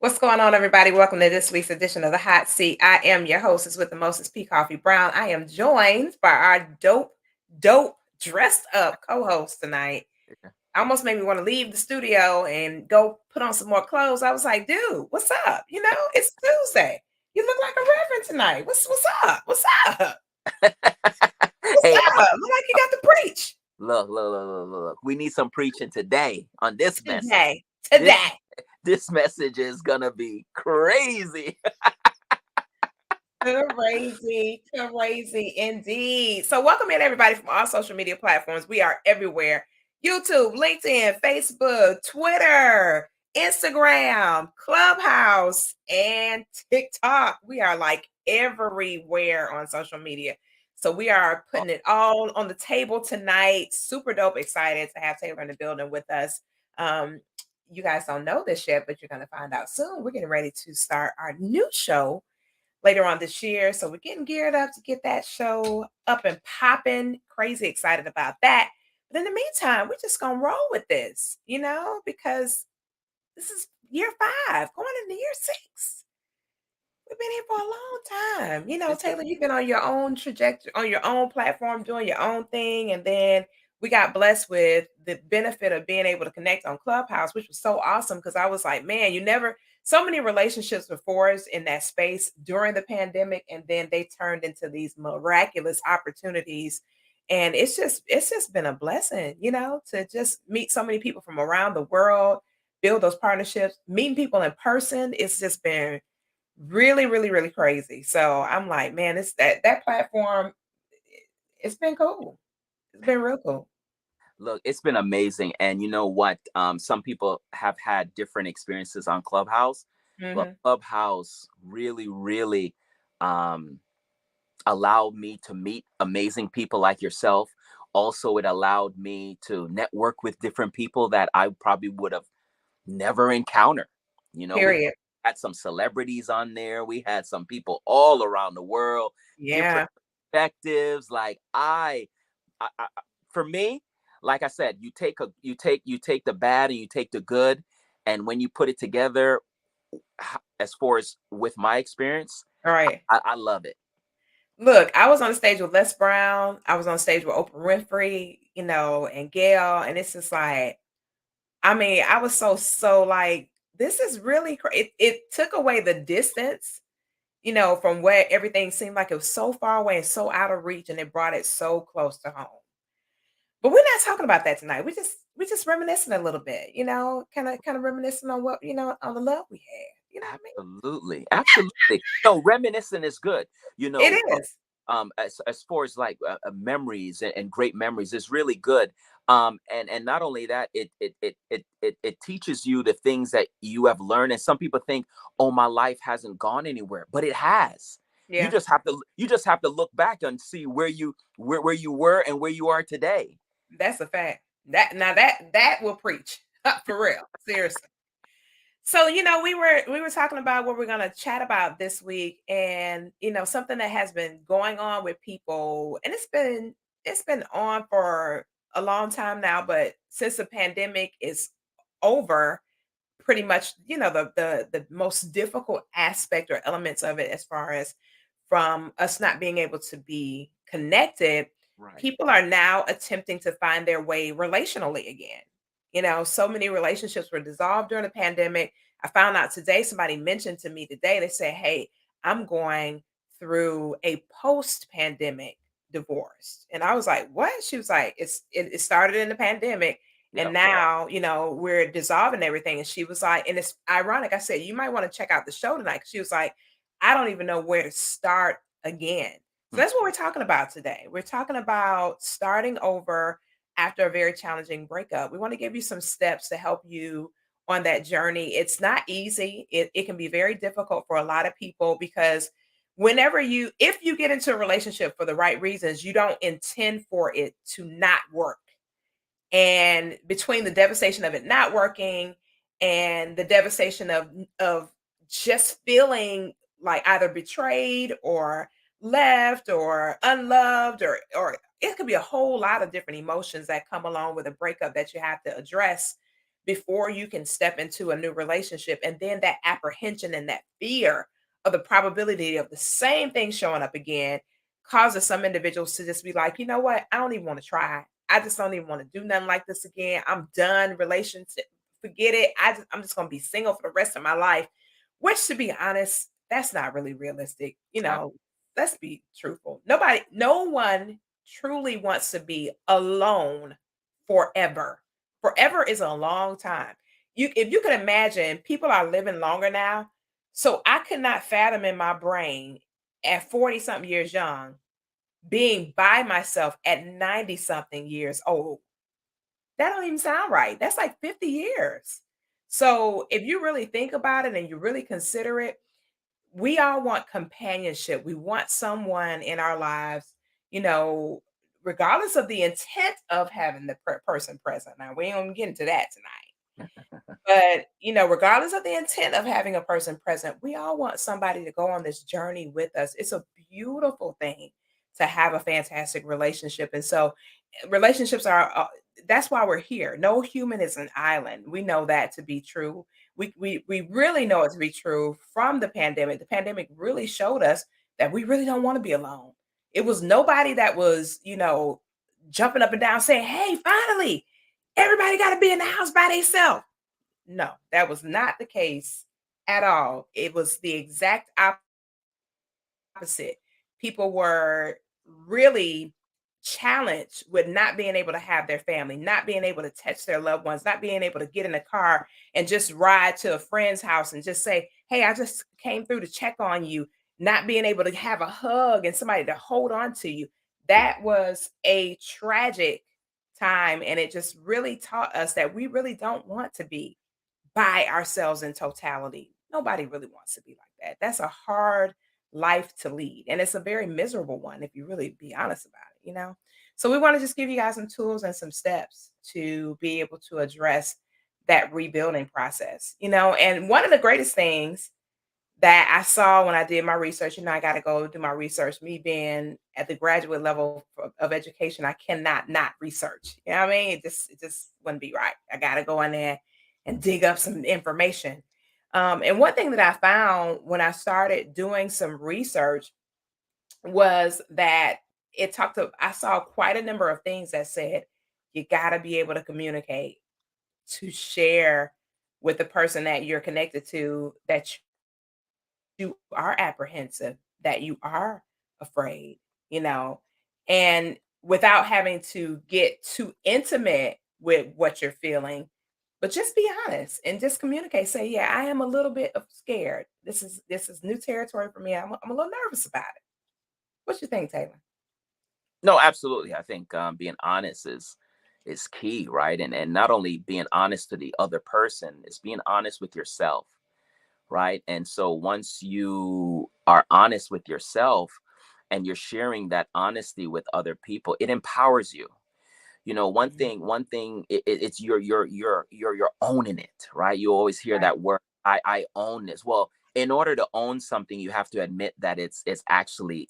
What's going on, everybody? Welcome to this week's edition of the Hot Seat. I am your hostess with the mostest, P. Coffee Brown. I am joined by our dope, dressed up co-host tonight. Almost made me want to leave the studio and go put on some more clothes. I was like, dude, what's up? It's Tuesday. You look like a reverend tonight. What's up? What's up? What's Hey, up? Look like you got to preach look. We need some preaching today on this message. today. This Today. this message is gonna be crazy. Crazy indeed. So, welcome in everybody from all social media platforms. We are everywhere: YouTube, LinkedIn, Facebook, Twitter, Instagram, Clubhouse, and TikTok. We are like everywhere on social media. So, we are putting it all on the table tonight. Super dope, excited to have Taylor in the building with us. Um, you guys don't know this yet, but you're going to find out soon. We're getting ready to start our new show later on this year. So we're getting geared up to get that show up and popping. Crazy excited about that. But in the meantime, we're just going to roll with this, because this is year 5, going into year 6. We've been here for a long time. Taylor, you've been on your own trajectory, on your own platform, doing your own thing. And then we got blessed with the benefit of being able to connect on Clubhouse, which was so awesome because I was like, man, so many relationships were forged in that space during the pandemic. And then they turned into these miraculous opportunities. And it's just been a blessing, to just meet so many people from around the world, build those partnerships, meeting people in person. It's just been really, really, really crazy. So I'm like, man, it's that platform, it's been cool. It's been real cool. Look, it's been amazing, and you know what? Some people have had different experiences on Clubhouse, but Mhm. Clubhouse really um, allowed me to meet amazing people like yourself. Also, it allowed me to network with different people that I probably would have never encountered. We Period. had some celebrities on there. We had some people all around the world, different Yeah. perspectives. Like I for me, like I said, you take the bad and you take the good, and when you put it together, as far as with my experience, All right. I love it. Look, I was on stage with Les Brown. I was on stage with Oprah Winfrey, and Gail. And it's just like, I mean, I was so like, this is really it took away the distance, from where everything seemed like it was so far away and so out of reach, and it brought it so close to home. But we're not talking about that tonight. We just reminiscing a little bit, kind of reminiscing on what, on the love we had. You know what I mean? Absolutely. No, reminiscing is good. You It know, is. as far as like memories and great memories is really good. And not only that, it teaches you the things that you have learned. And some people think, oh, my life hasn't gone anywhere, but it has. Yeah, You just have to look back and see where you were and where you are today. that's a fact. That will preach for real. Seriously. So, we were talking about what we're gonna chat about this week, and something that has been going on with people, and it's been on for a long time now, but since the pandemic is over, pretty much, the most difficult aspect or elements of it, as far as from us not being able to be connected, Right. people are now attempting to find their way relationally again. So many relationships were dissolved during the pandemic. I found out today, somebody mentioned to me today, they said, hey, I'm going through a post-pandemic divorce. And I was like, what? She was like, it started in the pandemic, and Yep. now, we're dissolving everything. And she was like, and it's ironic. I said, you might want to check out the show tonight. 'Cause she was like, I don't even know where to start again. So Hmm. that's what we're talking about today. We're talking about starting over after a very challenging breakup. We want to give you some steps to help you on that journey. It's not easy. It can be very difficult for a lot of people because if you get into a relationship for the right reasons, you don't intend for it to not work. And between the devastation of it not working and the devastation of just feeling like either betrayed or left or unloved, or it could be a whole lot of different emotions that come along with a breakup that you have to address before you can step into a new relationship. And then that apprehension and that fear of the probability of the same thing showing up again causes some individuals to just be like, you know what? I don't even want to try. I just don't even want to do nothing like this again. I'm done. Relationship, forget it. I'm just gonna be single for the rest of my life. Which, to be honest, that's not really realistic. Let's be truthful. No one truly wants to be alone forever. Forever is a long time. If you can imagine, people are living longer now. So I could not fathom in my brain at 40 something years young being by myself at 90 something years old. That don't even sound right. That's like 50 years. So if you really think about it and you really consider it, we all want companionship. We want someone in our lives, you know, regardless of the intent of having the person present. Now, we ain't gonna get into that tonight. But, regardless of the intent of having a person present, we all want somebody to go on this journey with us. It's a beautiful thing to have a fantastic relationship. And so, relationships are that's why we're here. No human is an island. We know that to be true. We really know it to be true from the pandemic. The pandemic really showed us that we really don't want to be alone. It was nobody that was, jumping up and down saying, "Hey, finally, everybody got to be in the house by themselves." No, that was not the case at all. It was the exact opposite. People were really challenged with not being able to have their family, not being able to touch their loved ones, not being able to get in a car and just ride to a friend's house and just say, "Hey, I just came through to check on you," not being able to have a hug and somebody to hold on to you. That was a tragic time. And it just really taught us that we really don't want to be by ourselves in totality. Nobody really wants to be like that. That's a hard life to lead. And it's a very miserable one if you really be honest about it. So we want to just give you guys some tools and some steps to be able to address that rebuilding process. And one of the greatest things that I saw when I did my research. I got to go do my research. Me being at the graduate level of education, I cannot not research. You know what I mean? It just wouldn't be right. I got to go in there and dig up some information. And one thing that I found when I started doing some research was that I saw quite a number of things that said you got to be able to communicate, to share with the person that you're connected to, that you are apprehensive, that you are afraid, you know, and without having to get too intimate with what you're feeling, but just be honest and just communicate. Say, yeah, I am a little bit scared. This is new territory for me. I'm a little nervous about it. What you think, Taylor? No, absolutely. I think being honest is key, right? And not only being honest to the other person, is being honest with yourself, right? And so once you are honest with yourself and you're sharing that honesty with other people, it empowers you. Mhm. One thing, it's you're owning it, right? You always hear Right. that word, I own this. Well, in order to own something, you have to admit that it's actually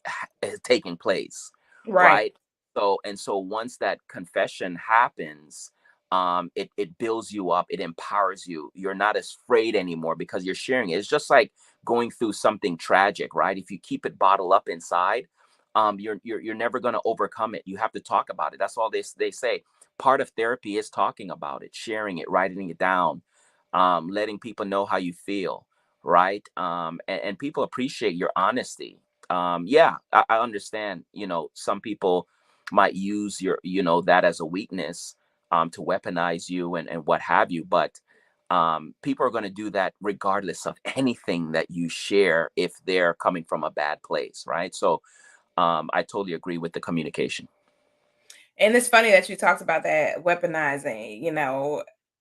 taking place, Right. right? So once that confession happens, it builds you up, it empowers you. You're not as afraid anymore because you're sharing it. It's just like going through something tragic, right? If you keep it bottled up inside, you're never going to overcome it. You have to talk about it. That's all they say. Part of therapy is talking about it, sharing it, writing it down, letting people know how you feel, right? And people appreciate your honesty. Yeah, I understand. Some people might use that as a weakness, to weaponize you and what have you, but people are going to do that regardless of anything that you share if they're coming from a bad place, right? So I totally agree with the communication. And it's funny that you talked about that weaponizing,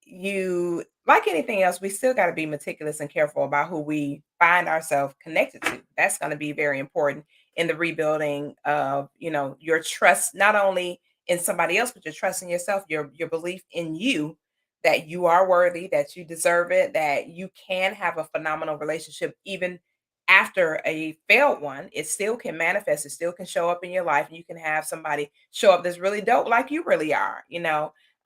you like anything else, we still got to be meticulous and careful about who we find ourselves connected to. That's going to be very important in the rebuilding of, your trust, not only in somebody else, but your trust in yourself, your belief in you, that you are worthy, that you deserve it, that you can have a phenomenal relationship even after a failed one. It still can manifest, it still can show up in your life, and you can have somebody show up that's really dope like you really are.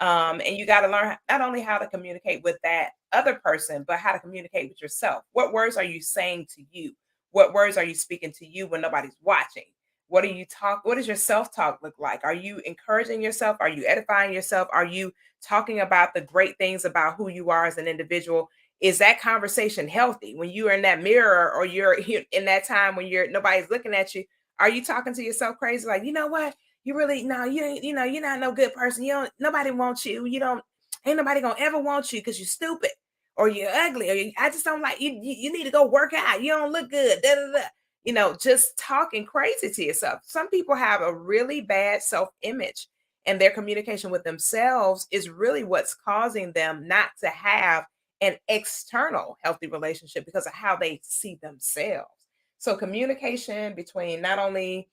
And you got to learn not only how to communicate with that other person, but how to communicate with yourself. What words are you saying to you? What words are you speaking to you when nobody's watching? What do you talk? What does your self-talk look like? Are you encouraging yourself? Are you edifying yourself? Are you talking about the great things about who you are as an individual? Is that conversation healthy when you are in that mirror, or you're in that time when you're nobody's looking at you? Are you talking to yourself crazy, like, you know what? You really, no, you ain't, you're not no good person. You don't, nobody wants you. You don't, ain't nobody gonna ever want you because you're stupid or you're ugly or I just don't like you. You need to go work out. You don't look good. Da, da, da. Just talking crazy to yourself. Some people have a really bad self-image, and their communication with themselves is really what's causing them not to have an external healthy relationship because of how they see themselves. So communication between not only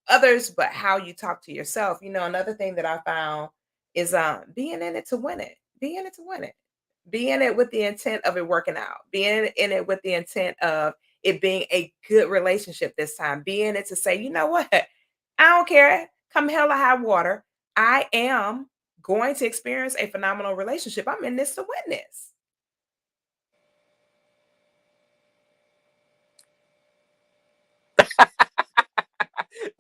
others, but how you talk to yourself. Another thing that I found is being in it to win it. Be in it to win it. Be in it with the intent of it working out. Be in it with the intent of it being a good relationship this time. Be in it to say, you know what? I don't care. Come hell or high water. I am going to experience a phenomenal relationship. I'm in this to win this.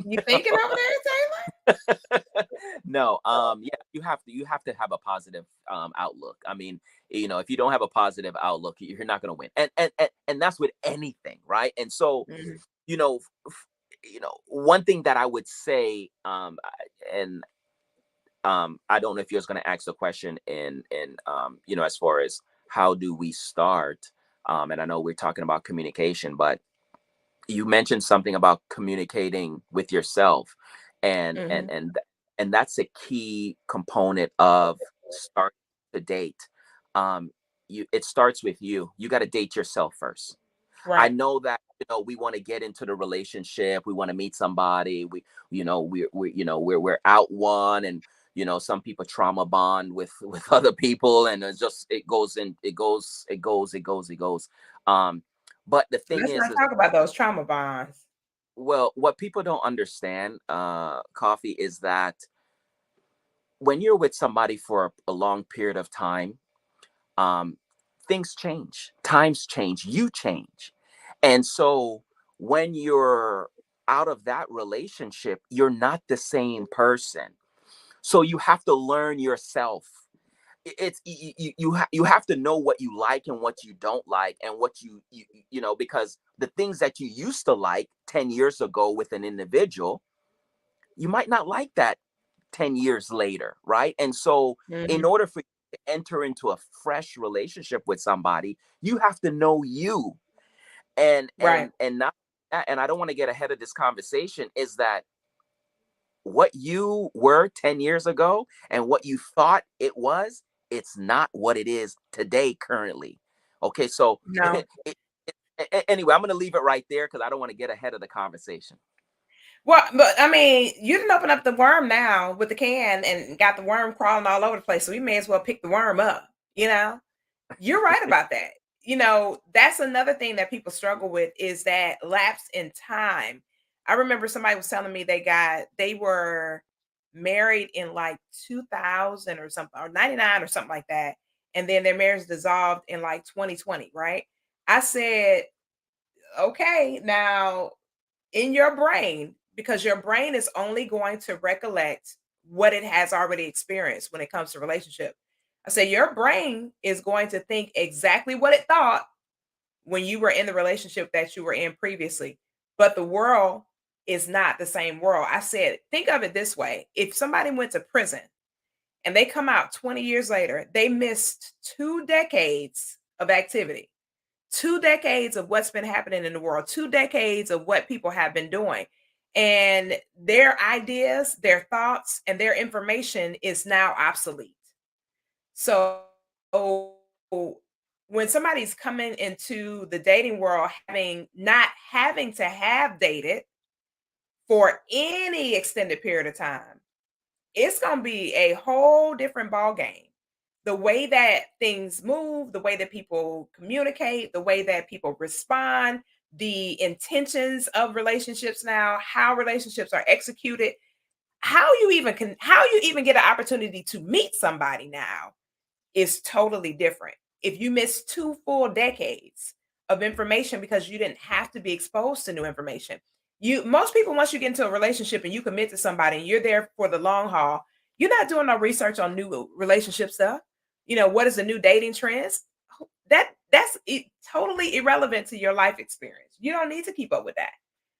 You thinking over there, Taylor? No, yeah, you have to have a positive outlook. I mean, if you don't have a positive outlook, you're not going to win. And that's with anything, right? And so, Mhm. you know, one thing that I would say, and I don't know if you're going to ask the question in as far as how do we start, and I know we're talking about communication, but you mentioned something about communicating with yourself, and and Mhm. and and that's a key component of start to date. um it starts with you got to date yourself first. I Right. know that we want to get into the relationship, we want to meet somebody, we're out one, and some people trauma bond with with other people, and it goes. um but the thing Let's is not talk about those trauma bonds. well, what people don't understand, Coffee, is that when you're with somebody for a long period of time, um, things change, times change, you change. And so when you're out of that relationship, you're not the same person. So you have to learn yourself. It's you have to know what you like and what you don't like, and what because the things that you used to like 10 years ago with an individual, you might not like that 10 years later, right? And so in Mhm. order for you to enter into a fresh relationship with somebody, you have to know you. and Right. and and not and I don't want to get ahead of this conversation, is that what you were 10 years ago and what you thought it was, it's not what it is today currently. Okay, so No. anyway, I'm going to leave it right there because I don't want to get ahead of the conversation. Well, but I mean, you didn't open up the worm now with the can and got the worm crawling all over the place. So we may as well pick the worm up, you know? You're right about that. That's another thing that people struggle with is that lapse in time. I remember somebody was telling me they were married in like 2000 or something, or 99 or something like that. And then their marriage dissolved in like 2020, right? I said, okay, now in your brain, because your brain is only going to recollect what it has already experienced when it comes to relationship. I say your brain is going to think exactly what it thought when you were in the relationship that you were in previously, but the world is not the same world. I said, think of it this way. If somebody went to prison and they come out 20 years later, they missed 2 decades of activity, 2 decades of what's been happening in the world, 2 decades of what people have been doing. And their ideas, their thoughts, and their information is now obsolete. So when somebody's coming into the dating world not having to have dated for any extended period of time, it's gonna be a whole different ball game. The way that things move, the way that people communicate, the way that people respond, the intentions of relationships now, how relationships are executed. how you even get an opportunity to meet somebody now is totally different. If you miss 2 full decades of information because you didn't have to be exposed to new information. Most people, once you get into a relationship and you commit to somebody and you're there for the long haul, you're not doing no research on new relationship stuff. What is the new dating trends? That's totally irrelevant to your life experience. You don't need to keep up with that.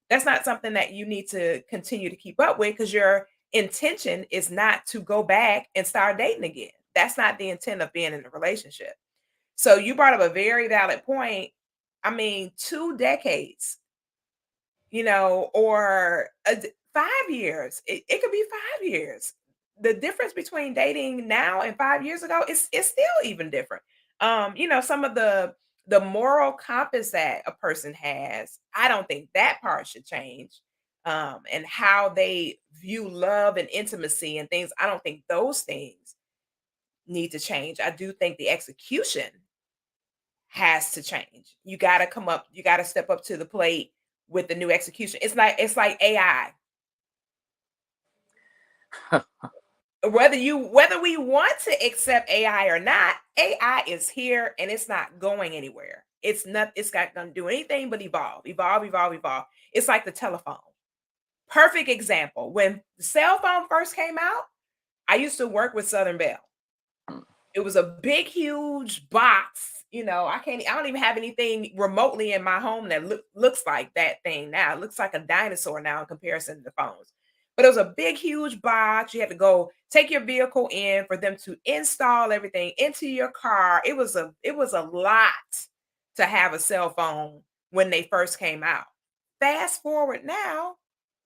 That's not something that you need to continue to keep up with because your intention is not to go back and start dating again. That's not the intent of being in a relationship. So you brought up a very valid point. I mean, 2 decades, or 5 years. It could be 5 years. The difference between dating now and 5 years ago is still even different. Some of the moral compass that a person has, I don't think that part should change. And how they view love and intimacy and things, I don't think those things need to change. I do think the execution has to change. You got to step up to the plate with the new execution. It's like AI. Whether we want to accept AI or not, AI is here and it's not going anywhere. It's not going to do anything but evolve, evolve, evolve, evolve. It's like the telephone. Perfect example. When the cell phone first came out, I used to work with Southern Bell. It was a big, huge box. I don't even have anything remotely in my home that looks like that thing now. It looks like a dinosaur now in comparison to the phones. But it was a big, huge box. You had to go take your vehicle in for them to install everything into your car. It was a lot to have a cell phone when they first came out. Fast forward now,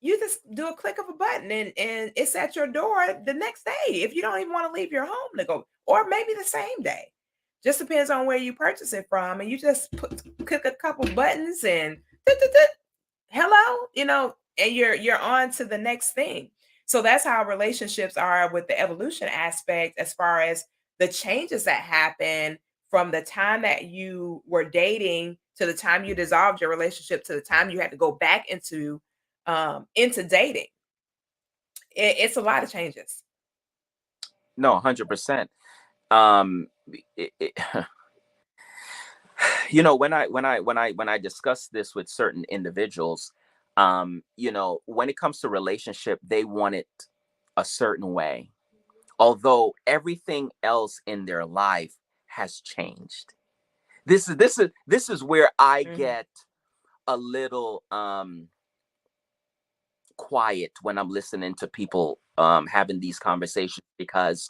you just do a click of a button and it's at your door the next day if you don't even want to leave your home to go, or maybe the same day. Just depends on where you purchase it from, and you just click a couple buttons and hello, and you're on to the next thing. So that's how relationships are with the evolution aspect, as far as the changes that happen from the time that you were dating to the time you dissolved your relationship to the time you had to go back into dating. It's a lot of changes. No, 100%. Um, it, it, when I discuss this with certain individuals, when it comes to relationship, they want it a certain way, although everything else in their life has changed. This is where I Mhm. get a little quiet when I'm listening to people having these conversations, because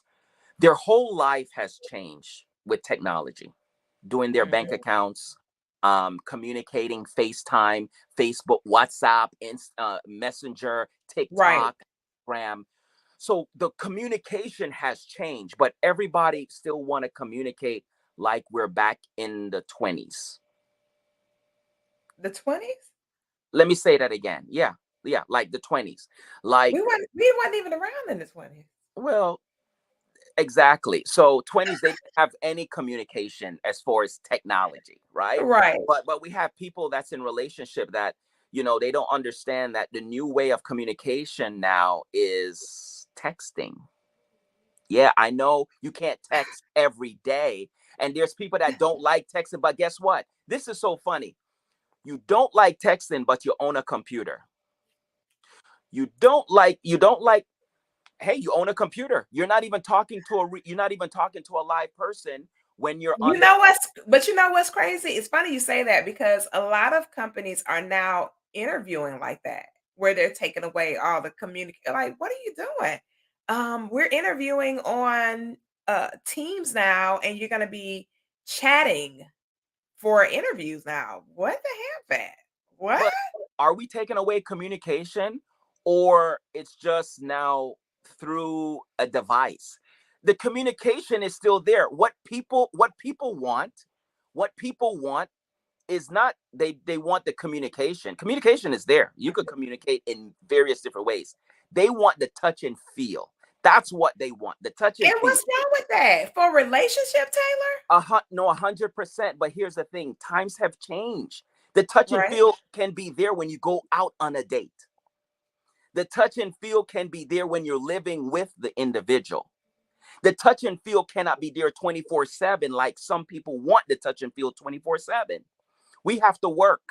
their whole life has changed with technology, doing their bank Mhm. accounts, communicating, FaceTime, Facebook, WhatsApp, Messenger, Right. TikTok, Instagram. So the communication has changed, but everybody still want to communicate like we're back in the 20s. The 20s? Let me say that again. Yeah, yeah, like the 20s. Like, We wasn't even around in the 20s. well, exactly. So 20s, they didn't have any communication as far as technology, right? Right. But we have people that's in relationship that, they don't understand that the new way of communication now is texting. Yeah, I know you can't text every day. And there's people that don't like texting, but guess what? This is so funny. You don't like texting, but you own a computer. You don't like hey, you own a computer. You're not even talking to a live person when you're on the You know what's crazy? It's funny you say that because a lot of companies are now interviewing like that, where they're taking away all the like, what are you doing? We're interviewing on Teams now, and you're gonna be chatting for interviews now. What the heck that? What? but are we taking away communication, or it's just now through a device? The communication is still there. What people want is not, they want the communication is there. You could communicate in various different ways. They want the touch and feel. That's what they want, the touch and And feel. what's wrong with that for relationship, Taylor? No, 100%. But here's the thing: times have changed. The touch and Right. feel can be there when you go out on a date. The touch and feel can be there when you're living with the individual. The touch and feel cannot be there 24/7 like some people want the touch and feel 24/7. We have to work.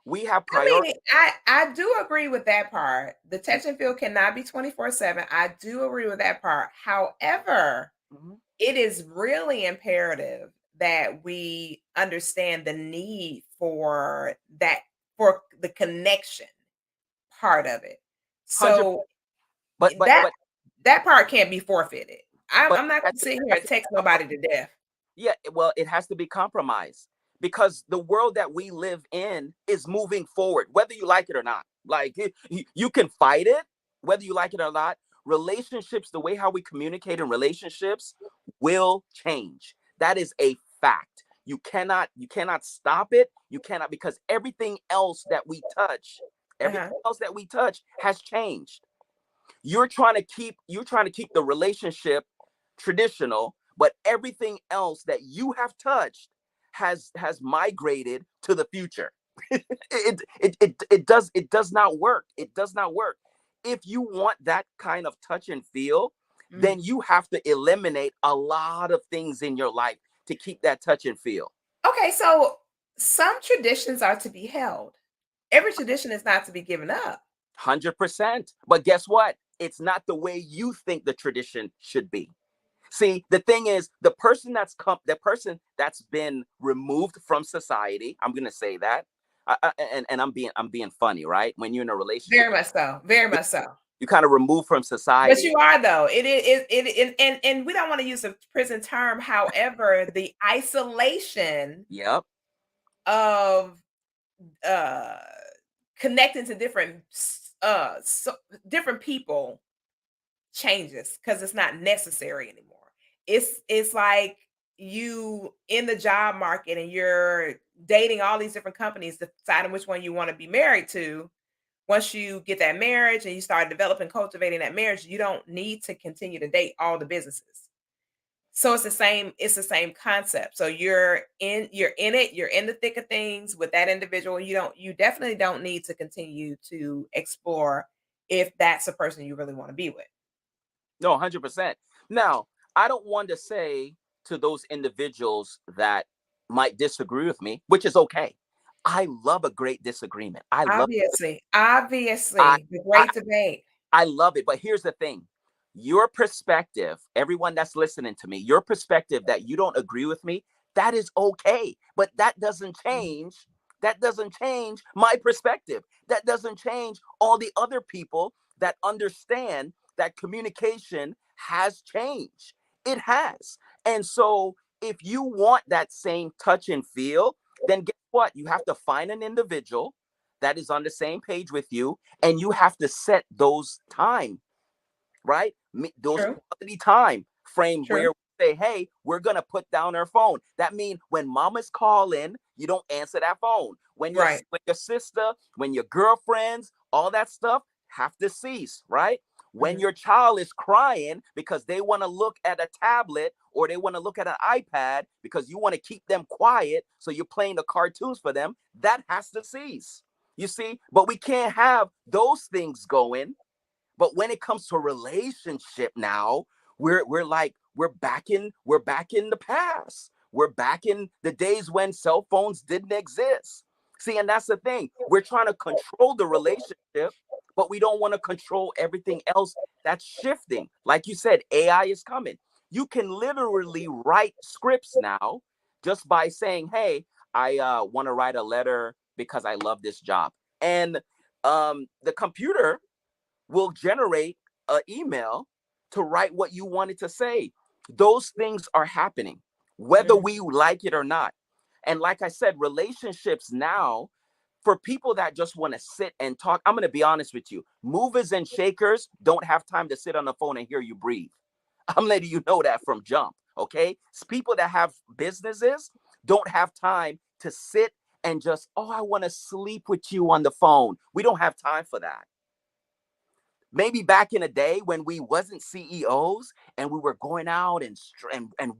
We have I priorities. mean, I do agree with that part. The touch and feel cannot be 24/7. I do agree with that part. However, Mhm. it is really imperative that we understand the need for that, for the connection part of it. 100. So But but that but that part can't be forfeited. but I'm not that's gonna sit here that's and text nobody to death. Yeah, well, it has to be compromised because the world that we live in is moving forward, whether you like it or not. Like you can fight it, whether you like it or not. Relationships, the way how we communicate in relationships will change. That is a fact. You cannot stop it. You cannot, because everything else that we touch, everything Uh-huh. else that we touch has changed. You're trying to keep the relationship traditional, but everything else that you have touched has migrated to the future. It does not work. It does not work. If you want that kind of touch and feel, Mm. then you have to eliminate a lot of things in your life to keep that touch and feel. Okay, so some traditions are to be held. Every tradition is not to be given up. 100%. But guess what? It's not the way you think the tradition should be. See, the thing is, the person that's been removed from society. I'm gonna say that, and I'm being funny, right? When you're in a relationship, Very much so. Very you, much so. you kind of remove from But society. you are though. And we don't want to use a prison term. However, the isolation Yep. of uh connecting to different people changes because it's not necessary anymore. It's like you in the job market and you're dating all these different companies, deciding which one you want to be married to. Once you get that marriage and you start developing, cultivating that marriage, you don't need to continue to date all the businesses. So it's the same concept. So you're in the thick of things with that individual. You definitely don't need to continue to explore if that's the person you really want to be with. No, 100%. Now, I don't want to say to those individuals that might disagree with me, which is okay. I love a great disagreement. I love. Obviously, I obviously, the I great debate. I love it. But here's the thing, your perspective, everyone that's listening to me, your perspective that you don't agree with me, that is okay. But that doesn't change my perspective. That doesn't change all the other people that understand that communication has changed. It has. And so if you want that same touch and feel, then guess what? You have to find an individual that is on the same page with you, and you have to set those time, right? Those True, quality time frame true. where we say, hey, we're gonna put down our phone. That means when mama's calling, you don't answer that phone. Right. When your sister, when your girlfriends, all that stuff have to cease, right? When Mhm. your child is crying because they want to look at a tablet or they want to look at an iPad because you want to keep them quiet, so you're playing the cartoons for them, that has to cease. You see, but we can't have those things going. But when it comes to a relationship now, we're back in the past. We're back in the days when cell phones didn't exist. See, and that's the thing. We're trying to control the relationship, but we don't want to control everything else that's shifting. Like you said, AI is coming. You can literally write scripts now just by saying, "Hey, I want to write a letter because I love this job," and the computer will generate an email to write what you wanted to say. Those things are happening, whether Mhm. we like it or not. And like I said, relationships now, for people that just want to sit and talk, I'm going to be honest with you. Movers and shakers don't have time to sit on the phone and hear you breathe. I'm letting you know that from jump. Okay. It's people that have businesses don't have time to sit and just, oh, I want to sleep with you on the phone. We don't have time for that. Maybe back in the day when we wasn't CEOs and we were going out and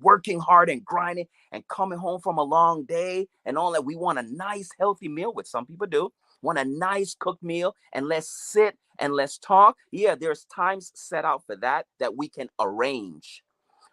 working hard and grinding and coming home from a long day and all that, we want a nice healthy meal, which some people do, want a nice cooked meal, and let's sit and let's talk. Yeah, there's times set out for that we can arrange.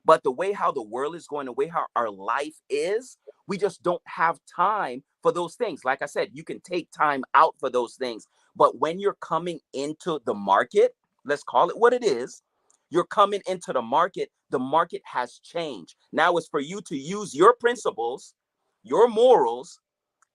But the way how the world is going, the way how our life is, we just don't have time for those things. Like I said, you can take time out for those things. But when you're coming into the market, let's call it what it is, you're coming into the market has changed. Now it's for you to use your principles, your morals,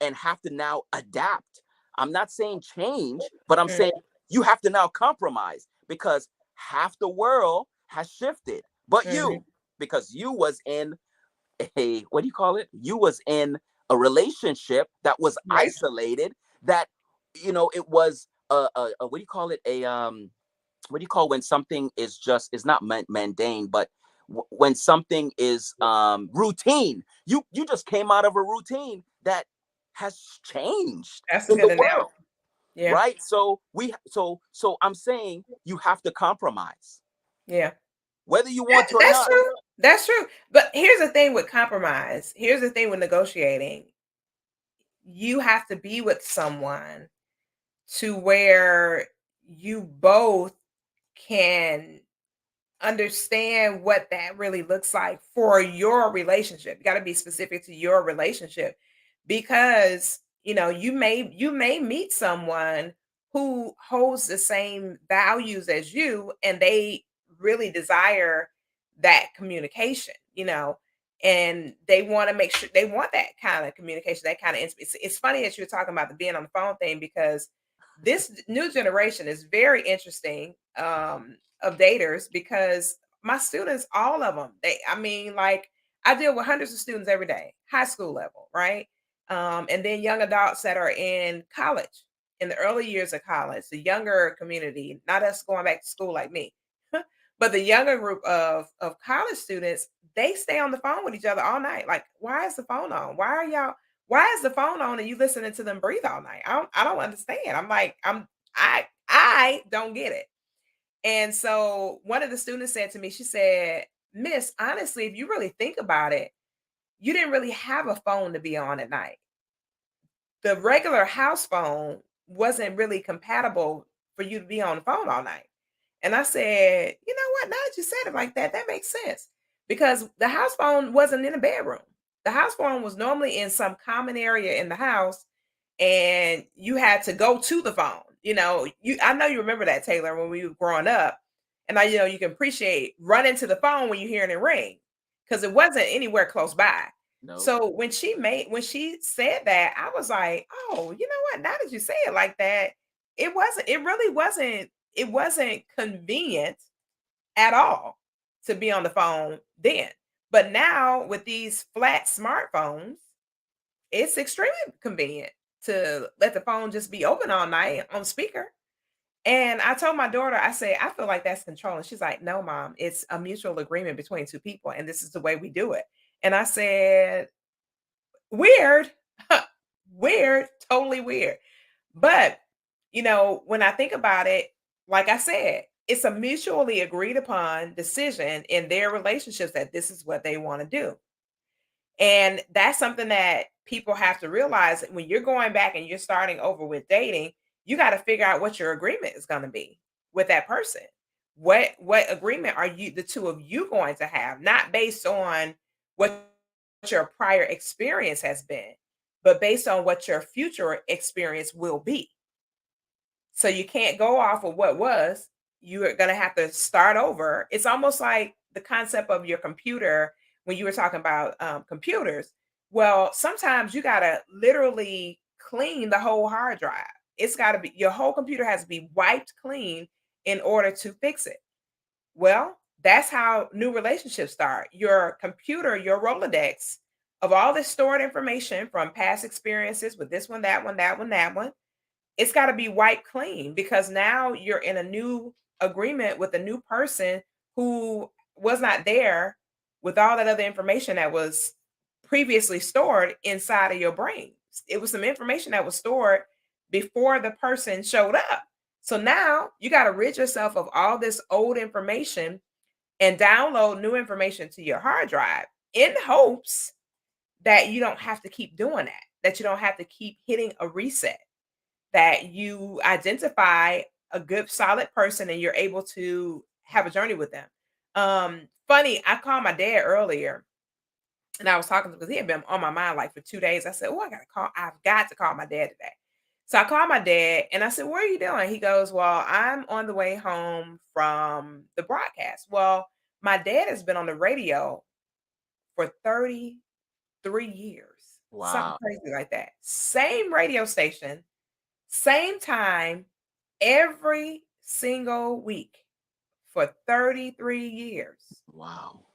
and have to now adapt. I'm not saying change, but I'm saying you have to now compromise because half the world has shifted, but Mm-hmm. you, because you was in a, what do you call it? You was in a relationship that was Right. isolated, that, it was what do you call it? What do you call when something is just, is not mundane, but when something is routine. You just came out of a routine that has changed That's a in the good analogy. world, Yeah. right? So I'm saying you have to compromise, Yeah. whether you want to or That's not. true. That's true. But here's the thing with compromise. Here's the thing with negotiating. You have to be with someone to where you both can understand what that really looks like for your relationship. You got to be specific to your relationship because, you may meet someone who holds the same values as you and they really desire that communication, and they want to make sure they want that kind of communication, that kind of intimacy. It's funny that you're talking about the being on the phone thing because this new generation is very interesting. Of daters because my students, all of them, like I deal with hundreds of students every day, high school level, right? And then young adults that are in college, in the early years of college, the younger community, not us going back to school like me, but the younger group of college students, they stay on the phone with each other all night. Like, why is the phone on? Why is the phone on and you listening to them breathe all night? I don't understand. I don't get it. And so one of the students said to me, she said, Miss, honestly, if you really think about it, you didn't really have a phone to be on at night. The regular house phone wasn't really compatible for you to be on the phone all night. And I said, you know what? Now that you said it like that, that makes sense. Because the house phone wasn't in the bedroom. The house phone was normally in some common area in the house, and you had to go to the phone. I know you remember that, Taylor, when we were growing up. And you can appreciate running to the phone when you're hearing it ring because it wasn't anywhere close by. No, So when she said that, I was like, oh, you know what? Now that you say it like that, it really wasn't convenient at all to be on the phone then. But now with these flat smartphones, it's extremely convenient to let the phone just be open all night on speaker. And I told my daughter, I say, I feel like that's control. And she's like, no, mom, it's a mutual agreement between two people. And this is the way we do it. And I said, weird, weird, totally weird. But, when I think about it, like I said, it's a mutually agreed upon decision in their relationships that this is what they want to do. And that's something that people have to realize that when you're going back and you're starting over with dating, you got to figure out what your agreement is going to be with that person. What agreement are you the two of you going to have, not based on what your prior experience has been, but based on what your future experience will be. So you can't go off of what was. You are going to have to start over. It's almost like the concept of your computer when you were talking about computers. Well, sometimes you got to literally clean the whole hard drive. It's got to be your whole computer has to be wiped clean in order to fix it. Well, that's how new relationships start. Your computer, your Rolodex of all this stored information from past experiences with this one, that one, that one, that one, it's got to be wiped clean because now you're in a new agreement with a new person who was not there with all that other information that was previously stored inside of your brain. It was some information that was stored before the person showed up. So now you got to rid yourself of all this old information and download new information to your hard drive in hopes that you don't have to keep doing that you don't have to keep hitting a reset, that you identify a good solid person and you're able to have a journey with them. Funny, I called my dad earlier and I was talking to him because he had been on my mind like for 2 days. I said, "Oh, I've got to call my dad today." So I called my dad and I said, "Where are you doing?" He goes, "Well, I'm on the way home from the broadcast." Well, my dad has been on the radio for 33 years, something Wow. crazy like that. Same radio station, same time, every single week for 33 years. Wow.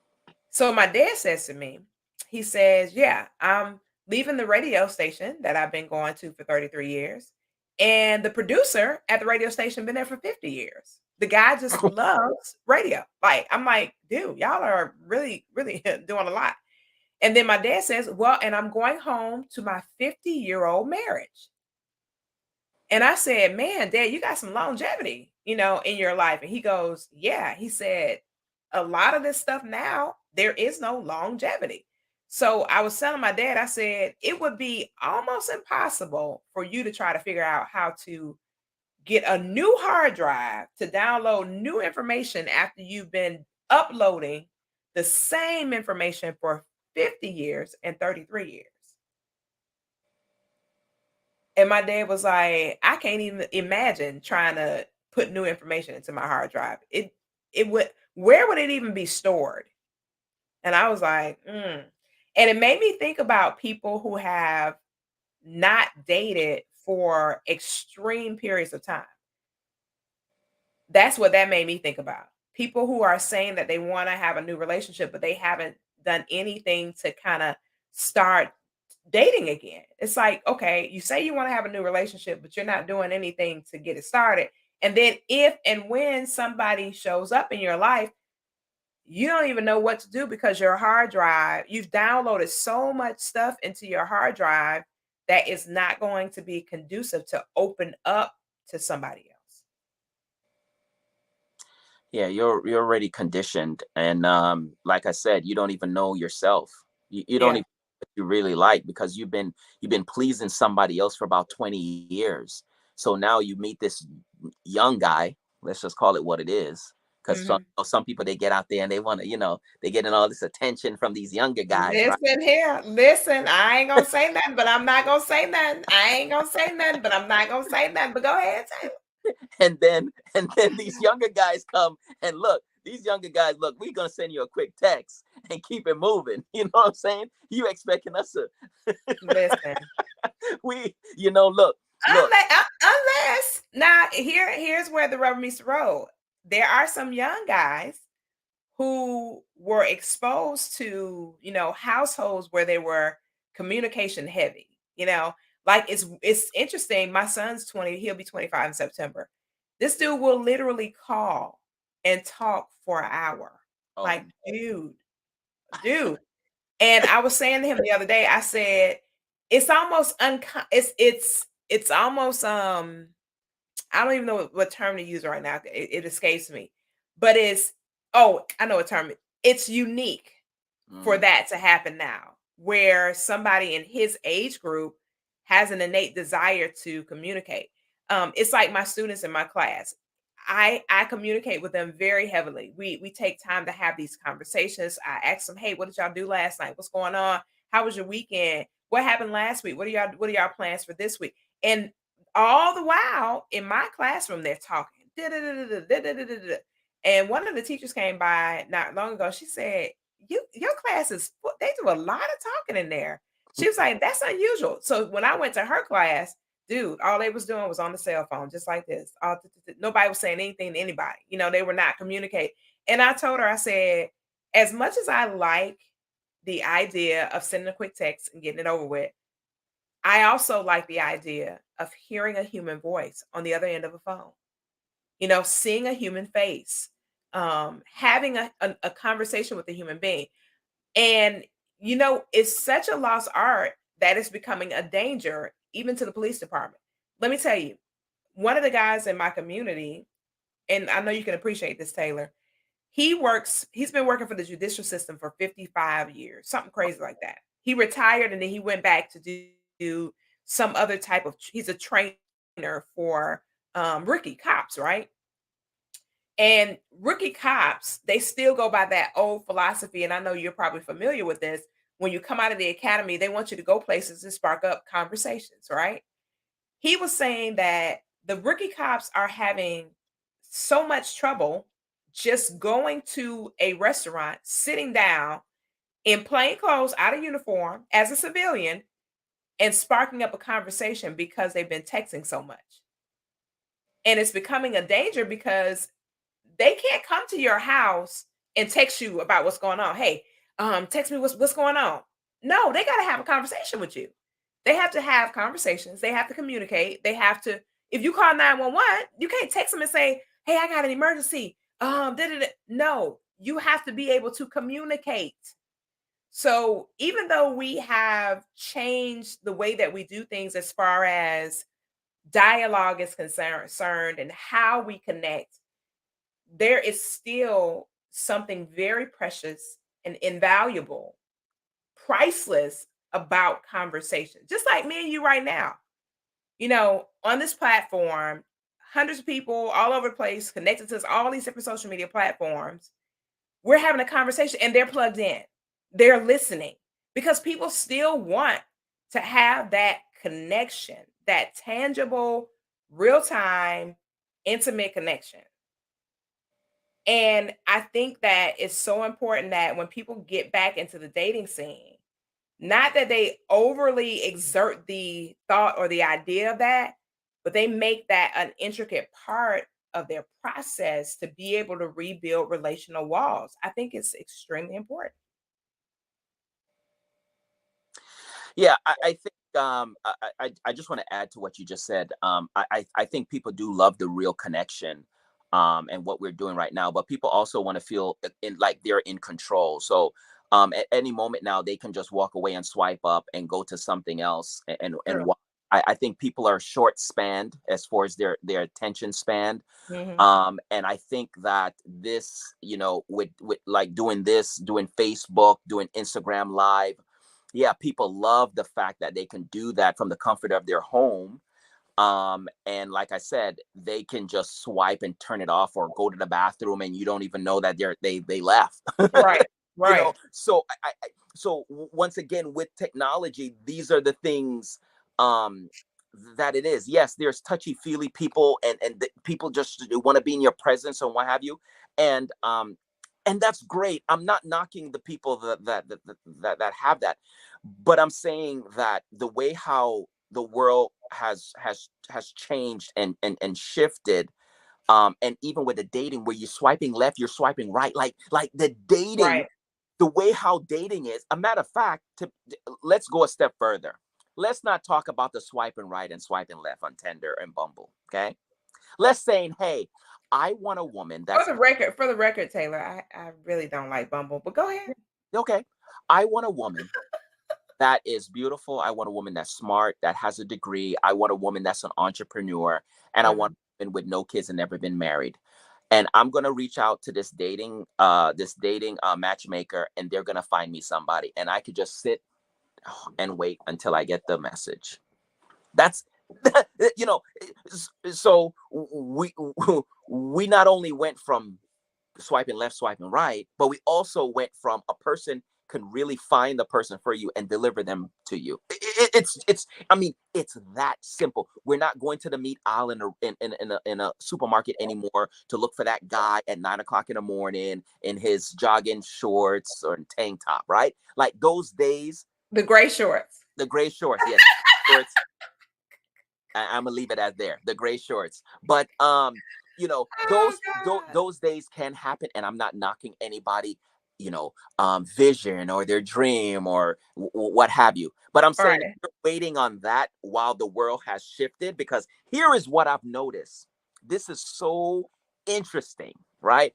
So my dad says to me, he says, "Yeah, I'm leaving the radio station that I've been going to for 33 years. And the producer at the radio station been there for 50 years. The guy just loves radio." Like, I'm like, dude, y'all are really, really doing a lot. And then my dad says, "Well, and I'm going home to my 50-year-old marriage." And I said, "Man, Dad, you got some longevity, in your life." And he goes, "Yeah." He said, "A lot of this stuff now, there is no longevity." So I was telling my dad, I said, "It would be almost impossible for you to try to figure out how to get a new hard drive to download new information after you've been uploading the same information for 50 years and 33 years." And my dad was like, "I can't even imagine trying to put new information into my hard drive. It would where would it even be stored?" And I was like, "Mm." And it made me think about people who have not dated for extreme periods of time. That's what that made me think about. People who are saying that they want to have a new relationship, but they haven't done anything to kind of start dating again. It's like, okay, you say you want to have a new relationship, but you're not doing anything to get it started. And then if and when somebody shows up in your life, you don't even know what to do because your hard drive, you've downloaded so much stuff into your hard drive that is not going to be conducive to open up to somebody else. Yeah, you're already conditioned, and like I said, you don't even know yourself. You don't Yeah. even know what you really like because you've been pleasing somebody else for about 20 years. So now you meet this young guy. Let's just call it what it is. Because Mhm. some people, they get out there and they want to, they getting all this attention from these younger guys, right? Listen here, listen, I ain't gonna say nothing, but I'm not gonna say nothing. I ain't gonna say nothing, but I'm not gonna say nothing. But go ahead, And then these younger guys come and look. These younger guys, look, we're gonna send you a quick text and keep it moving. You know what I'm saying? You expecting us to listen. look. Unless now here's where the rubber meets the road. There are some young guys who were exposed to, households where they were communication heavy, like it's interesting. My son's 20, he'll be 25 in September. This dude will literally call and talk for an hour. Oh, Like, dude. And I was saying to him the other day, I said, it's almost it's almost I don't even know what term to use right now. It escapes me. But I know a term. It's unique for mm, that to happen now, where somebody in his age group has an innate desire to communicate. It's like my students in my class. I communicate with them very heavily. We take time to have these conversations. I ask them, "Hey, what did y'all do last night? What's going on? How was your weekend? What happened last week? What are y'all plans for this week?" And all the while in my classroom, they're talking. Da-da-da-da-da-da-da-da-da. And one of the teachers came by not long ago. She said, your class is they do a lot of talking in there. She was like, "That's unusual." So when I went to her class, dude, all they was doing was on the cell phone, just like this. Nobody was saying anything to anybody. They were not communicating. And I told her, I said, as much as I like the idea of sending a quick text and getting it over with, I also like the idea of hearing a human voice on the other end of a phone. Seeing a human face, having a conversation with a human being. And, it's such a lost art that it's becoming a danger even to the police department. Let me tell you, one of the guys in my community, and I know you can appreciate this, Taylor, he's been working for the judicial system for 55 years, something crazy like that. He retired and then he went back to do some other type of, he's a trainer for rookie cops, right? And rookie cops, they still go by that old philosophy. And I know you're probably familiar with this. When you come out of the academy, they want you to go places and spark up conversations, right? He was saying that the rookie cops are having so much trouble just going to a restaurant, sitting down in plain clothes, out of uniform, as a civilian, and sparking up a conversation because they've been texting so much. And it's becoming a danger because they can't come to your house and text you about what's going on. Hey, text me what's going on. No, they got to have a conversation with you. They have to have conversations. They have to communicate. They have to. If you call 911, you can't text them and say, "Hey, I got an emergency." No, you have to be able to communicate. So even though we have changed the way that we do things as far as dialogue is concerned and how we connect, there is still something very precious and invaluable, priceless about conversation. Just like me and you right now, on this platform, hundreds of people all over the place connected to us, all these different social media platforms. We're having a conversation and they're plugged in. They're listening because people still want to have that connection, that tangible, real time, intimate connection. And I think that it's so important that when people get back into the dating scene, not that they overly exert the thought or the idea of that, but they make that an intricate part of their process to be able to rebuild relational walls. I think it's extremely important. Yeah, I think I just want to add to what you just said. I think people do love the real connection, and what we're doing right now, but people also want to feel in like they're in control. So at any moment now, they can just walk away and swipe up and go to something else. And True. I think people are short spanned as far as their attention span. Mhm. And I think that this, with like doing Facebook, doing Instagram live, yeah, people love the fact that they can do that from the comfort of their home. And like I said, they can just swipe and turn it off or go to the bathroom and you don't even know that they left. Right. Right. So once again, with technology, these are the things um that it is. Yes, there's touchy feely people, and people just want to be in your presence and what have you. And um and that's great. I'm not knocking the people that have that, but I'm saying that the way how the world has changed and shifted, and even with the dating, where you're swiping left, you're swiping right, like the dating, Right. the way how dating is. A matter of fact, let's go a step further. Let's not talk about the swiping right and swiping left on Tinder and Bumble. Okay, let's say, hey, I want a woman For that's the record, Taylor, I really don't like Bumble, but go ahead. okay. I want a woman that is beautiful. I want a woman that's smart, that has a degree. I want a woman that's an entrepreneur, and I want Mhm. a woman with no kids and never been married. And I'm gonna reach out to this dating matchmaker, and they're gonna find me somebody, and I could just sit and wait until I get the message. That's you know. So we not only went from swiping left, swiping right, but we also went from a person can really find the person for you and deliver them to you. It's I mean, it's that simple. We're not going to the meat aisle in a supermarket anymore to look for that guy at 9 o'clock in the morning in his jogging shorts or tank top, right? Like those days, The gray shorts. the gray shorts, yeah, shorts. I'm gonna leave it as there, the gray shorts. But Oh god. those days can happen, and I'm not knocking anybody, vision or their dream or what have you. But I'm saying if Right. you're waiting on that while the world has shifted, because here is what I've noticed. This is so interesting, right?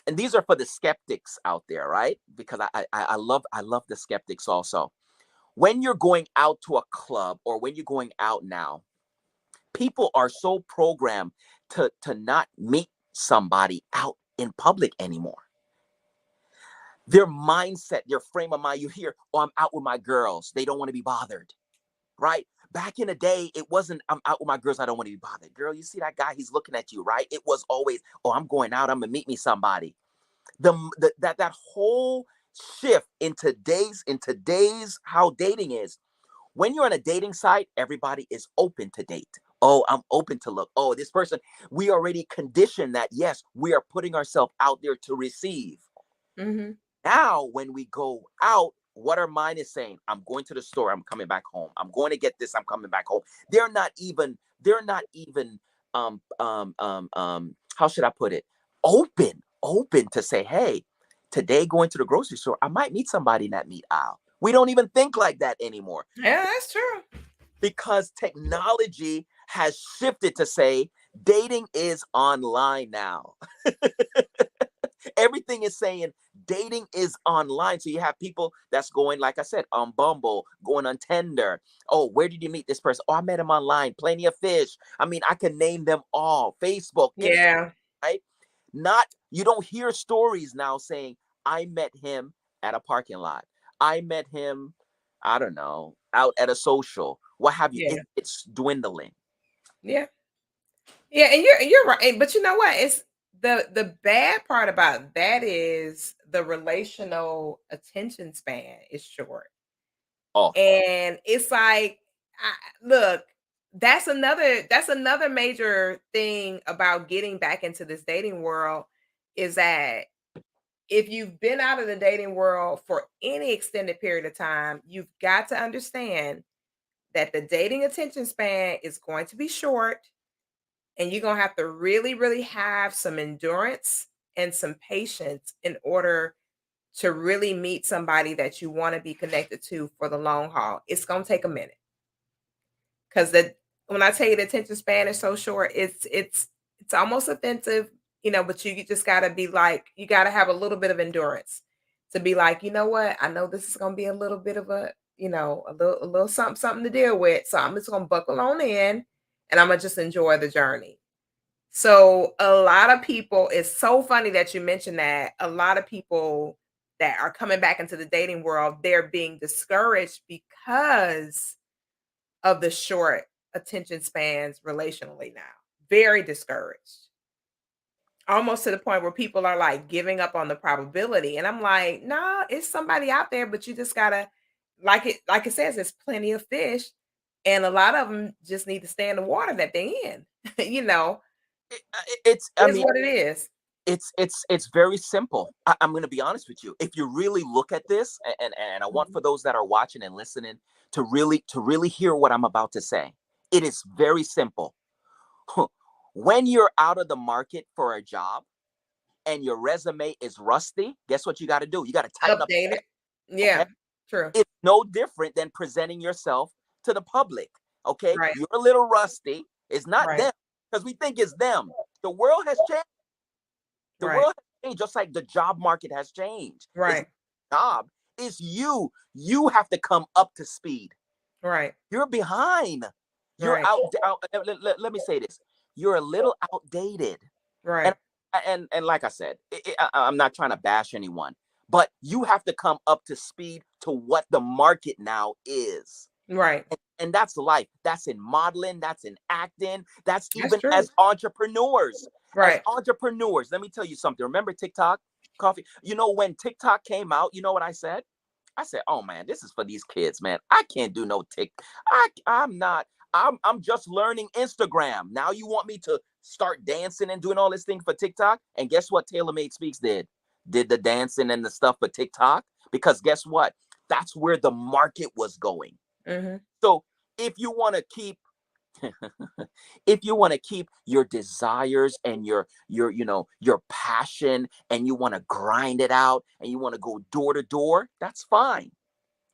And these are for the skeptics out there, right? Because I love the skeptics also. When you're going out to a club or when you're going out now, people are so programmed to not meet somebody out in public anymore. Their mindset, their frame of mind, you hear, oh, I'm out with my girls, they don't want to be bothered, right? back in the day, it wasn't, I'm out with my girls, I don't want to be bothered. Girl, you see that guy, he's looking at you, right? It was always, oh, I'm going out, I'm gonna meet me somebody. That whole shift in today's how dating is. When you're on a dating site, everybody is open to date. Oh, I'm open to look. Oh, this person, we already conditioned that. Yes, we are putting ourselves out there to receive. Mhm. Now, when we go out, what our mind is saying, I'm going to the store, I'm coming back home. I'm going to get this, I'm coming back home. They're not even how should I put it? Open to say, hey, today going to the grocery store, I might meet somebody in that meat aisle. We don't even think like that anymore Yeah, that's true. because technology has shifted to say dating is online now. Everything is saying dating is online. So you have people that's going, like I said, on Bumble, going on Tinder. Oh, where did you meet this person? Oh, I met him online. Plenty of fish. I mean, I can name them all. Facebook, Instagram, Yeah. right? Not, you don't hear stories now saying, I met him at a parking lot. I met him, I don't know, out at a social. What have you? Yeah. It's dwindling. Yeah. Yeah, and you're right. But you know what? It's the bad part about that is the relational attention span is short. Oh, And it's like, look, that's another major thing about getting back into this dating world is that if you've been out of the dating world for any extended period of time, you've got to understand that the dating attention span is going to be short and you're going to have to really, really have some endurance and some patience in order to really meet somebody that you want to be connected to for the long haul. It's going to take a minute because the when I tell you the attention span is so short, it's almost offensive, but you just gotta be like, you gotta have a little bit of endurance to be like, you know what? I know this is gonna be a little bit of a little something to deal with. So I'm just gonna buckle on in and I'm gonna just enjoy the journey. So a lot of people, it's so funny that you mentioned that. A lot of people that are coming back into the dating world, they're being discouraged because of the short attention spans relationally now. Very discouraged. Almost to the point where people are like giving up on the probability. And I'm like, nah, it's somebody out there, but you just gotta like it says, there's plenty of fish. And a lot of them just need to stay in the water that they're in. I Is mean, what it is. it's very simple. I'm going to be honest with you. If you really look at this, and I want Mhm. for those that are watching and listening to really hear what I'm about to say. It is very simple. When you're out of the market for a job and your resume is rusty, guess what you got to do? You got to tighten up. Updated. Okay, Yeah, true. it's no different than presenting yourself to the public. Okay, Right, you're a little rusty. It's not right, them because we think it's them. The world has changed. The right, world has changed, just like the job market has changed. It's right, not job. It's you. You have to come up to speed. right, You're behind. You're right, let me say this. You're a little outdated. And right, and like I said, I'm not trying to bash anyone, but you have to come up to speed to what the market now is. right. And that's life. That's in modeling, that's in acting, that's That's even true. as entrepreneurs. As Right. entrepreneurs, let me tell you something. Remember TikTok, Coffee? You know, when TikTok came out, you know what I said? I said, "Oh man, this is for these kids, man. I can't do no Tik. I'm not. I'm just learning Instagram. Now you want me to start dancing and doing all this thing for TikTok? And guess what? TaylorMade Speaks did the dancing and the stuff for TikTok because guess what? That's where the market was going. Mhm. So if you want to keep if you want to keep your desires and your passion and you want to grind it out and you want to go door to door, that's fine.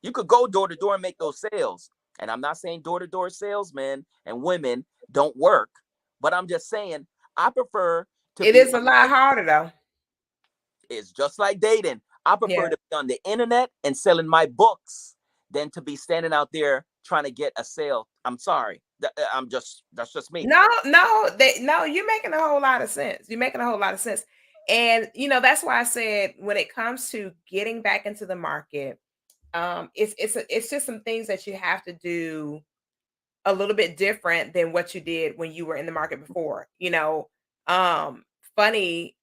You could go door to door and make those sales. And I'm not saying door to door salesmen and women don't work, but I'm just saying I prefer to It be is a lot harder though. it's just like dating. I prefer Yeah. to be on the internet and selling my books than to be standing out there trying to get a sale. I'm sorry. That's just me. No, no, no, you're making a whole lot of sense. You're making a whole lot of sense. And that's why I said when it comes to getting back into the market, it's just some things that you have to do a little bit different than what you did when you were in the market before. Funny,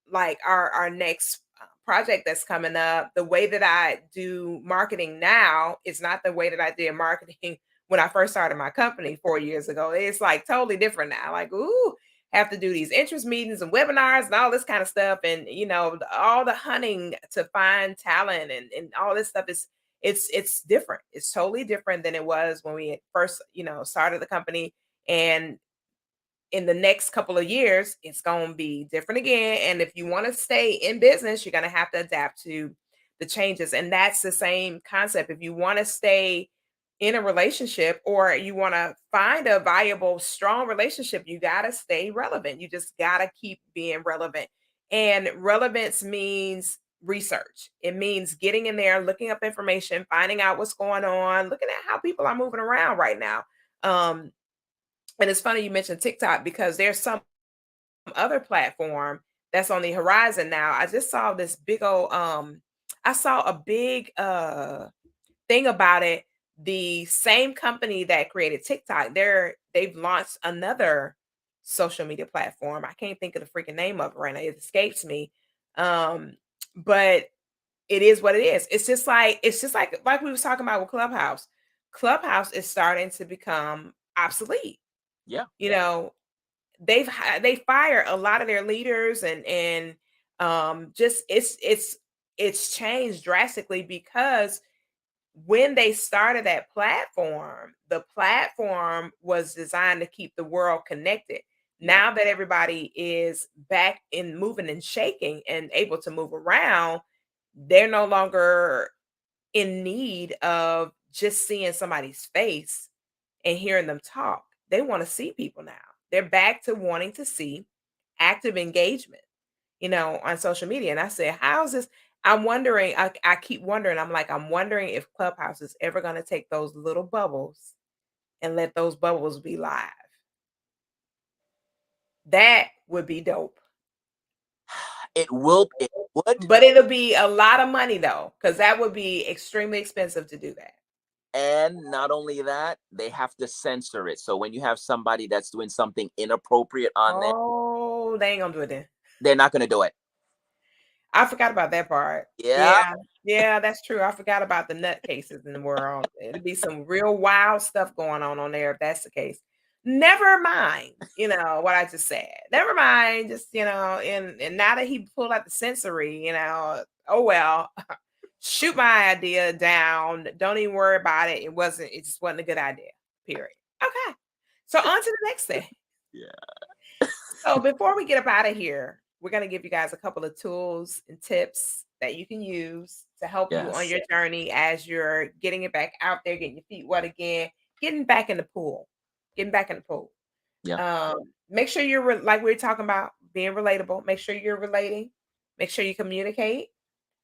like our next project that's coming up, the way that I do marketing now is not the way that I did marketing when I first started my company 4 years ago. It's like totally different now. Like, ooh, have to do these interest meetings and webinars and all this kind of stuff. And all the hunting to find talent and all this stuff is it's different. It's totally different than it was when we had first, started the company. And in the next couple of years, it's going to be different again. And if you want to stay in business, you're going to have to adapt to the changes. And that's the same concept. If you want to stay in a relationship or you want to find a viable, strong relationship, you got to stay relevant. You just got to keep being relevant. And relevance means research. It means getting in there, looking up information, finding out what's going on, looking at how people are moving around right now. Um, and it's funny you mentioned TikTok because there's some other platform that's on the horizon now. I just saw this big old I saw a big thing about it. The same company that created TikTok, they've launched another social media platform. I can't think of the freaking name of it right now. It escapes me. Um, but it is what it is. It's just like we was talking about with Clubhouse. Clubhouse is starting to become obsolete. Yeah. You know, they fire a lot of their leaders and just it's changed drastically because when they started that platform, the platform was designed to keep the world connected. Yeah. Now that everybody is back in moving and shaking and able to move around, they're no longer in need of just seeing somebody's face and hearing them talk. They want to see people now. They're back to wanting to see active engagement, on social media. And I said, how's this? I'm wondering, I keep wondering, I'm wondering if Clubhouse is ever going to take those little bubbles and let those bubbles be live. That would be dope. It would. But it'll be a lot of money though, because that would be extremely expensive to do that. And not only that, they have to censor it. So when you have somebody that's doing something inappropriate on there, Oh, they ain't gonna do it then. they're not going to do it. I forgot about that part. Yeah. Yeah, yeah, that's true. I forgot about the nutcases in the world. It'd be some real wild stuff going on there if that's the case. Never mind, what I just said. Never mind, just and now that he pulled out the sensory, oh well, shoot my idea down. Don't even worry about it. It just wasn't a good idea. Period. Okay. So on to the next thing. Yeah. So before we get up out of here, we're going to give you guys a couple of tools and tips that you can use to help you on Yes. your journey as you're getting it back out there, getting your feet wet again, getting back in the pool, getting back in the pool. Yeah. Make sure like we were talking about being relatable. Make sure you're relating. Make sure you communicate.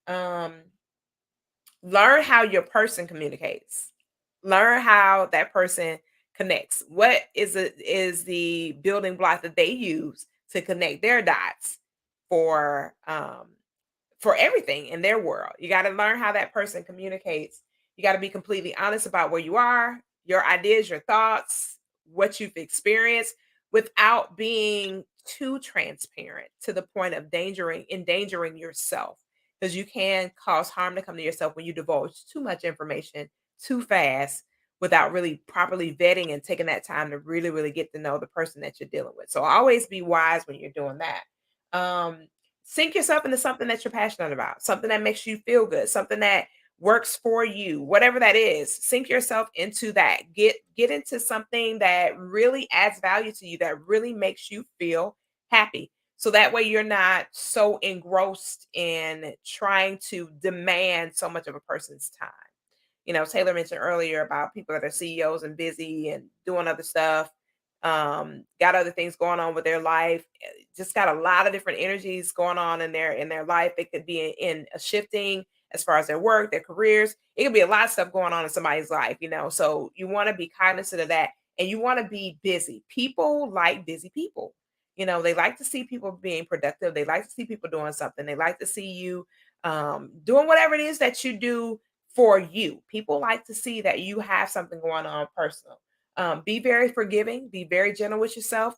Um, Learn how your person communicates. Learn how that person connects. What is the building block that they use to connect their dots for for everything in their world. You got to learn how that person communicates. You got to be completely honest about where you are, your ideas, your thoughts, what you've experienced without being too transparent to the point of endangering yourself, because you can cause harm to come to yourself when you divulge too much information too fast without really properly vetting and taking that time to really really get to know the person that you're dealing with. So always be wise when you're doing that. Sink yourself into something that you're passionate about, something that makes you feel good, something that works for you, whatever that is. Sink yourself into that. Get into something that really adds value to you, that really makes you feel happy. So that way you're not so engrossed in trying to demand so much of a person's time. Taylor mentioned earlier about people that are CEOs and busy and doing other stuff, got other things going on with their life, just got a lot of different energies going on in their life. It could be in a shifting as far as their work, their careers. It could be a lot of stuff going on in somebody's life. So you want to be cognizant of that, and you want to be busy. People like busy people. They like to see people being productive. They like to see people doing something. They like to see you doing whatever it is that you do for you. People like to see that you have something going on personal. Be very forgiving, be very gentle with yourself.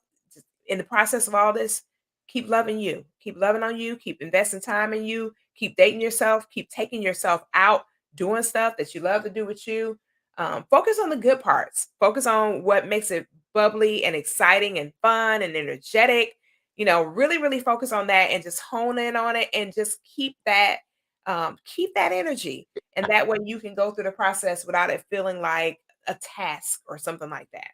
In the process of all this, keep loving you, keep loving on you, keep investing time in you, keep dating yourself, keep taking yourself out, doing stuff that you love to do with you. Focus on the good parts, focus on what makes it bubbly and exciting and fun and energetic. Really, really focus on that and just hone in on it and just keep that energy. And that way you can go through the process without it feeling like a task or something like that.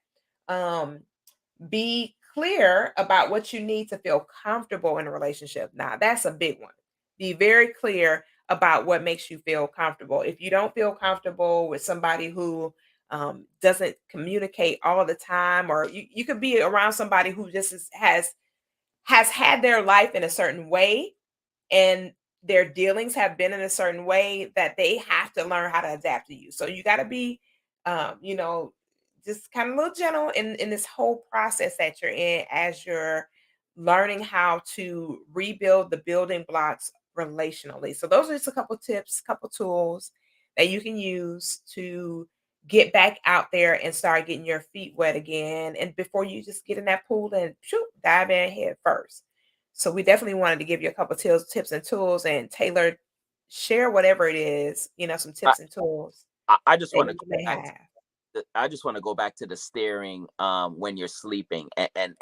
Be clear about what you need to feel comfortable in a relationship. Now, that's a big one. Be very clear about what makes you feel comfortable. If you don't feel comfortable with somebody who doesn't communicate all the time, or you could be around somebody who just has had their life in a certain way, and their dealings have been in a certain way that they have to learn how to adapt to you. So you got to be, you know, just kind of a little gentle in this whole process that you're in as you're learning how to rebuild the building blocks relationally. So those are just a couple tips, couple tools that you can use to get back out there and start getting your feet wet again. And before you just get in that pool and shoot, dive in head first. So we definitely wanted to give you a couple tips and tools, and Taylor, share whatever it is, some I, tips and tools I just that want to you go may back have. I just want to go back to the staring when you're sleeping and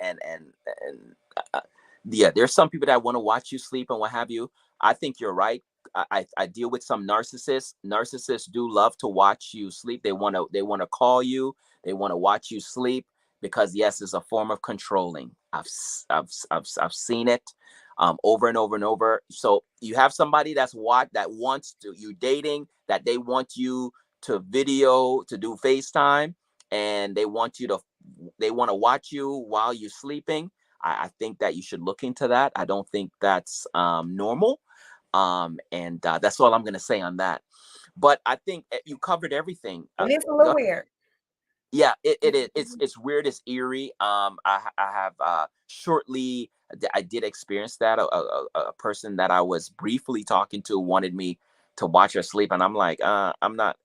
yeah, there's some people that want to watch you sleep and what have you. I think you're right. I deal with some narcissists. Narcissists do love to watch you sleep. They want to call you. They want to watch you sleep because yes, it's a form of controlling. I've seen it over and over and over. So you have somebody that wants to you dating that they want you to video to do FaceTime, and they want to watch you while you're sleeping. I think that you should look into that. I don't think that's normal. And that's all I'm going to say on that. But I think you covered everything. It is a little weird. Yeah, it is. It's weird. It's eerie. I have shortly. I did experience that. A person that I was briefly talking to wanted me to watch her sleep, and I'm like, I'm not.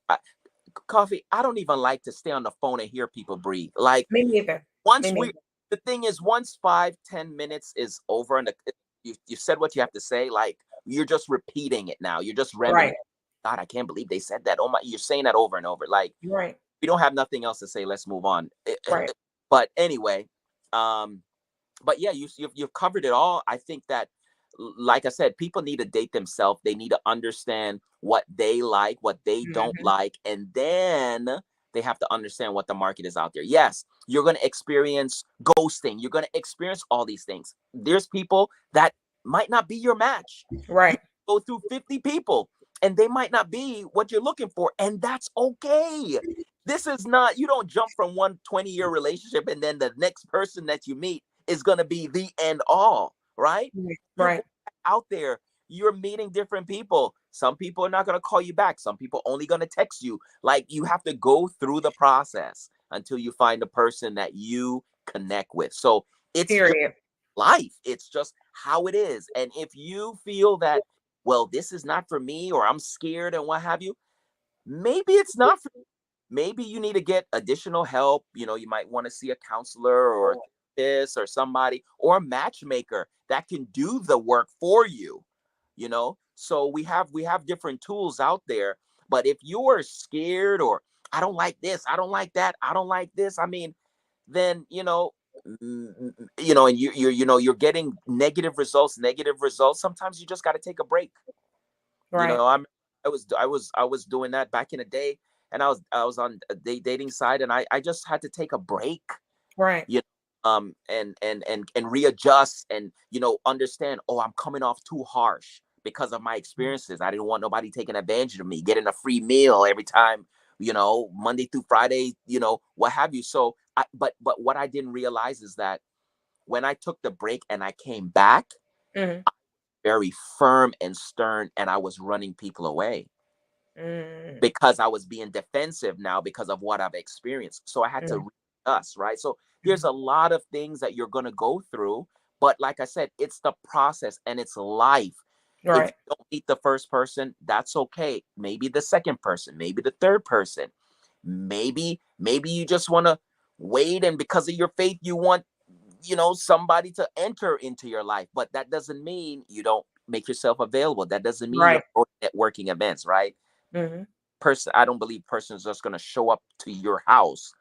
Coffee. I don't even like to stay on the phone and hear people breathe. Like Me neither. Me once we, neither. the thing is, once 5-10 minutes is over, and you said what you have to say, like you're just repeating it now. You're just Right. reminiscing. God, I can't believe they said that. Oh my, you're saying that over and over. Like Right. we don't have nothing else to say. Let's move on. Right. But anyway, um, but yeah, you've covered it all. I think that, like I said, people need to date themselves. They need to understand what they like, what they don't Mhm. like, and then they have to understand what the market is out there. Yes, you're going to experience ghosting. You're going to experience all these things. There's people that might not be your match. You Right. go through 50 people and they might not be what you're looking for, and that's okay. This is not, you don't jump from one 20-year relationship and then the next person that you meet is going to be the end all, right? You're Right. going out there, you're meeting different people. Some people are not going to call you back. Some people only going to text you. Like you have to go through the process until you find a person that you connect with. So it's just Period. life. It's just how it is. And if you feel that, well, this is not for me, or I'm scared and what have you, maybe it's not for maybe you need to get additional help. You might want to see a counselor or this or somebody or a matchmaker that can do the work for you. So we have different tools out there. But if you are scared or I don't like this, I don't like that, I don't like this, I mean, then and you're getting negative results. Sometimes you just got to take a break. you Right. know, I'm I was doing that back in the day, and I was on a dating site, and I just had to take a break, Right. you and readjust, and understand, oh, I'm coming off too harsh because of my experiences. I didn't want nobody taking advantage of me, getting a free meal every time, Monday through Friday, what have you. So but what I didn't realize is that when I took the break and I came back, Mhm. very firm and stern, and I was running people away Mm. because I was being defensive now because of what I've experienced. So I had to Mm. readjust, right? So there's Mhm. a lot of things that you're going to go through. But like I said, it's the process and it's life. If you Right. don't meet the first person, that's okay. Maybe the second person, maybe the third person. Maybe you just want to wait, and because of your faith you want, somebody to enter into your life, but that doesn't mean you don't make yourself available. That doesn't mean you're Right. going to networking events, right? Mhm. I don't believe person's just going to show up to your house.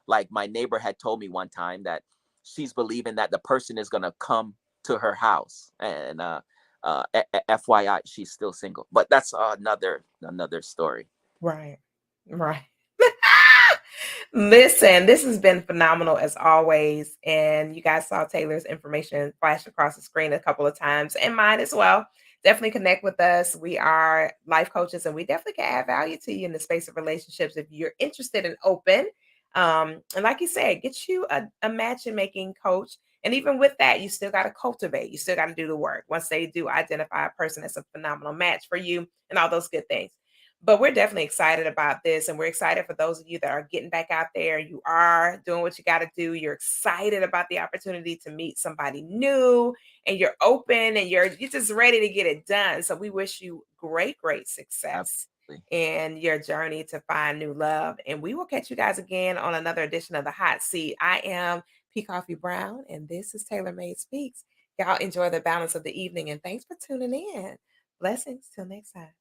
Like my neighbor had told me one time that she's believing that the person is going to come to her house, and FYI, she's still single, but that's another story. Right. Right. Listen, this has been phenomenal as always. And you guys saw Taylor's information flash across the screen a couple of times and mine as well. Definitely connect with us. We are life coaches and we definitely can add value to you in the space of relationships if you're interested and open. And like you said, get you a matching making coach. And even with that, you still got to cultivate, you still got to do the work once they do identify a person that's a phenomenal match for you and all those good things. But we're definitely excited about this, and we're excited for those of you that are getting back out there. You are doing what you got to do. You're excited about the opportunity to meet somebody new, and you're open, and you're just ready to get it done. So we wish you great success Absolutely. in your journey to find new love. And we will catch you guys again on another edition of the Hot Seat. I am P. Coffee Brown, and this is Tailor Made Speaks. Y'all enjoy the balance of the evening, and thanks for tuning in. Blessings till next time.